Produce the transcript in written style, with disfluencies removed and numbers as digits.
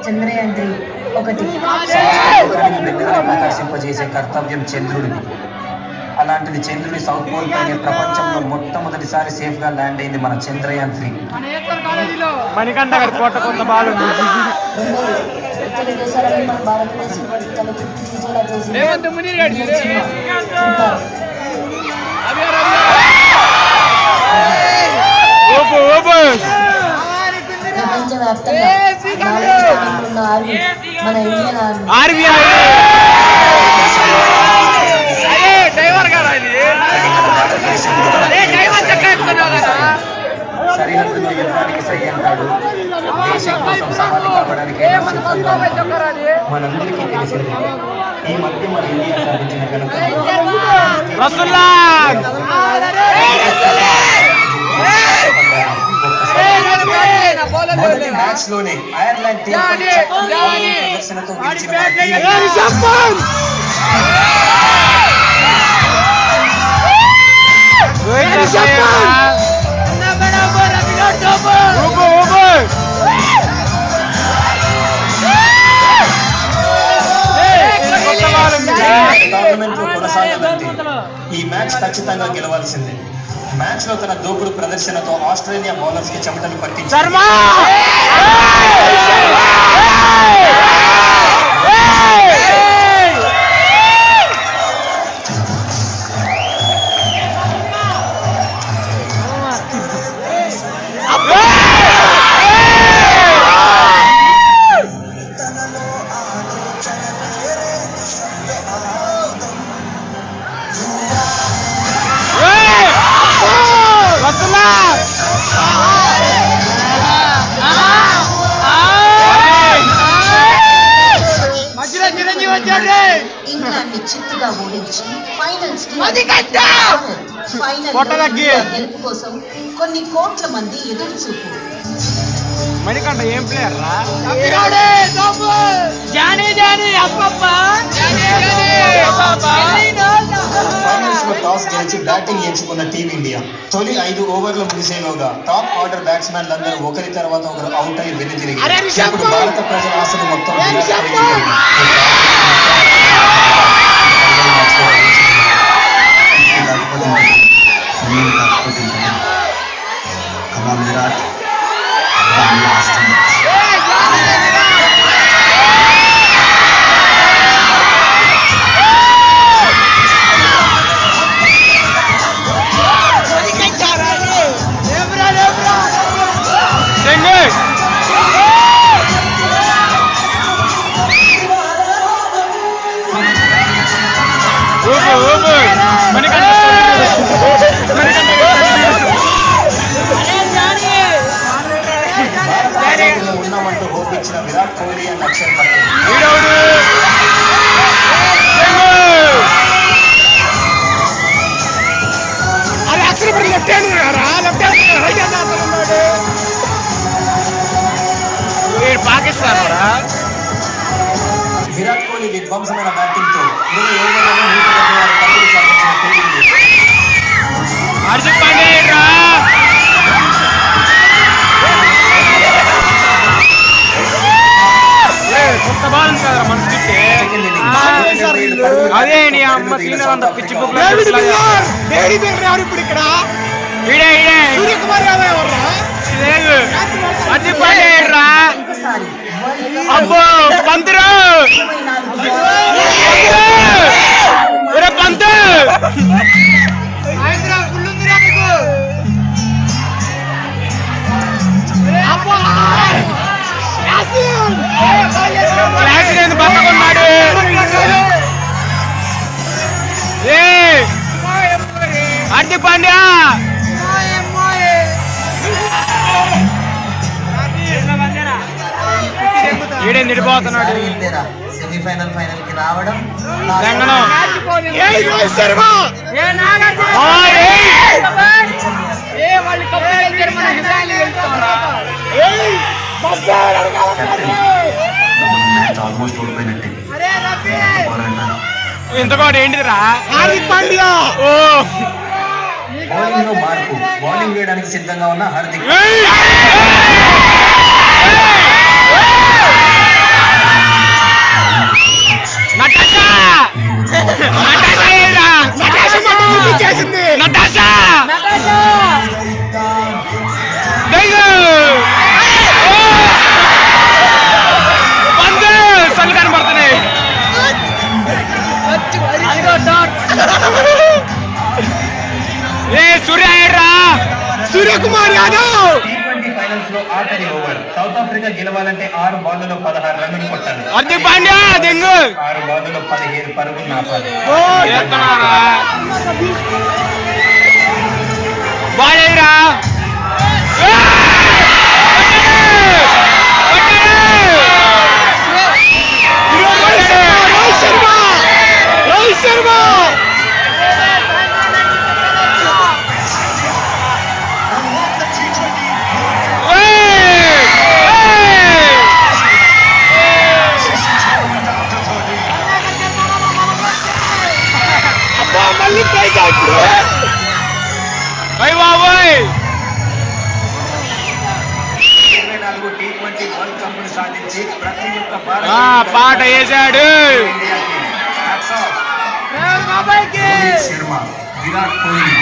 చంద్రయాన్-3 ఒకటి ప్రకాశింపజేసే కర్తవ్యం చంద్రుడిది. అలాంటిది చంద్రుడి సౌత్ పోల్ పైన ప్రపంచంలో మొట్టమొదటిసారి సేఫ్ గా ల్యాండ్ అయింది మన చంద్రయాన్-3. మణికంఠ గారి కోట కొంత బాగుంది. ఇతర దేశాలని మన భారతదేశం తల గుర్తించేలా చేసింది. ప్రపంచవ్యాప్తంగా 4వ స్థానంలో ఉన్న ఆర్మీ మన ఇండియన్ ఆర్మీ. సరిహద్దులో యుద్ధానికి సై అంటాడు. దేశం కోసం సవాలు కావడానికి మనందరికీ తెలిసింది. ఈ మధ్య మన ఇండియా సాధించిన ఘనత మొదటి మ్యాచ్ లోనే ఐర్లాండ్ టీం ప్రదర్శనతో టోర్నమెంట్ లో కొనసాగాలంటే ఈ మ్యాచ్ ఖచ్చితంగా గెలవాల్సిందే. మ్యాచ్ లో తన దూకుడు ప్రదర్శనతో ఆస్ట్రేలియా బౌలర్స్ కి చెమటలు పట్టించారు. ఇంగ్లాండ్ ని చిత్తుగా ఓడించి ఫైనల్స్ గెలుపు కోసం కొన్ని కోట్ల మంది ఎదురు చూపు. మణికంఠ ఏం ప్లేయర్ రా? ఫైనల్స్ లో టాస్ గెలిచి బ్యాటింగ్ ఎంచుకున్న టీమిండియా తొలి 5 ఓవర్లు ముగిసేలోగా టాప్ ఆర్డర్ బ్యాట్స్మెన్లు అందరూ ఒకరి తర్వాత ఒకరు అవుట్ అయి వెనుతిరిగి ఇప్పుడు భారత ప్రజల ఆశలు మొత్తం విరాట్ ఉన్నామంటూ హోపించిన విరాట్ కోహ్లీ అండ్ అక్షర్ పటేల్ పాకిస్తాన్ విరాట్ కోహ్లీ విధ్వంసమైన బ్యాటింగ్ తో 20 ఓవర్లలో 136 పరుగులు సాధించిన టీమిండియా. హార్దిక్ పాండ్యా కొత్త బాల్ కదా మన అదే నీ అమ్మ సీనియర్ అంత పిచ్చి బుక్ ఇప్పుడు ఇక్కడ సూర్యకుమార్ యాదవ్ హార్దిక్ పాండ్యా అబ్బో పంతురా పంత్ పక్కకున్నాడు. హార్దిక్ పాండ్యా ఈడే నిడిపోతున్నాడు. సెమీఫైనల్ ఫైనల్ కి రావడం ఆల్మోస్ట్ ఓడిపోయినట్టే. ఇంతకోటి ఏంటిదిరా? హార్దిక్ పాండ్యా. ఓ బౌలింగ్ లో మార్పు, బౌలింగ్ వేయడానికి సిద్ధంగా ఉన్న హార్దిక్. సల్లు కనబడుతున్నాయి. ఏ సూర్య సూర్యకుమార్ యాదవ్ T20 ఫైనల్స్ లో ఆఖరి ఓవర్. సౌత్ ఆఫ్రికా గెలవాలంటే 6 బాళ్లలో 16 రన్నులు కొట్టాలి. హార్దిక్ పాండ్యా 6 బాళ్లలో 17 పరుగులు నాపాలి. బాలేరా రోహిత్ శర్మ మళ్ళీ ట్రై కాదు. అయ్య బాబోయ్ 24 T20 వరల్డ్ కప్ను సాధించి ప్రతి ఒక్క పాట వేశాడు. శర్మ, విరాట్ కోహ్లీ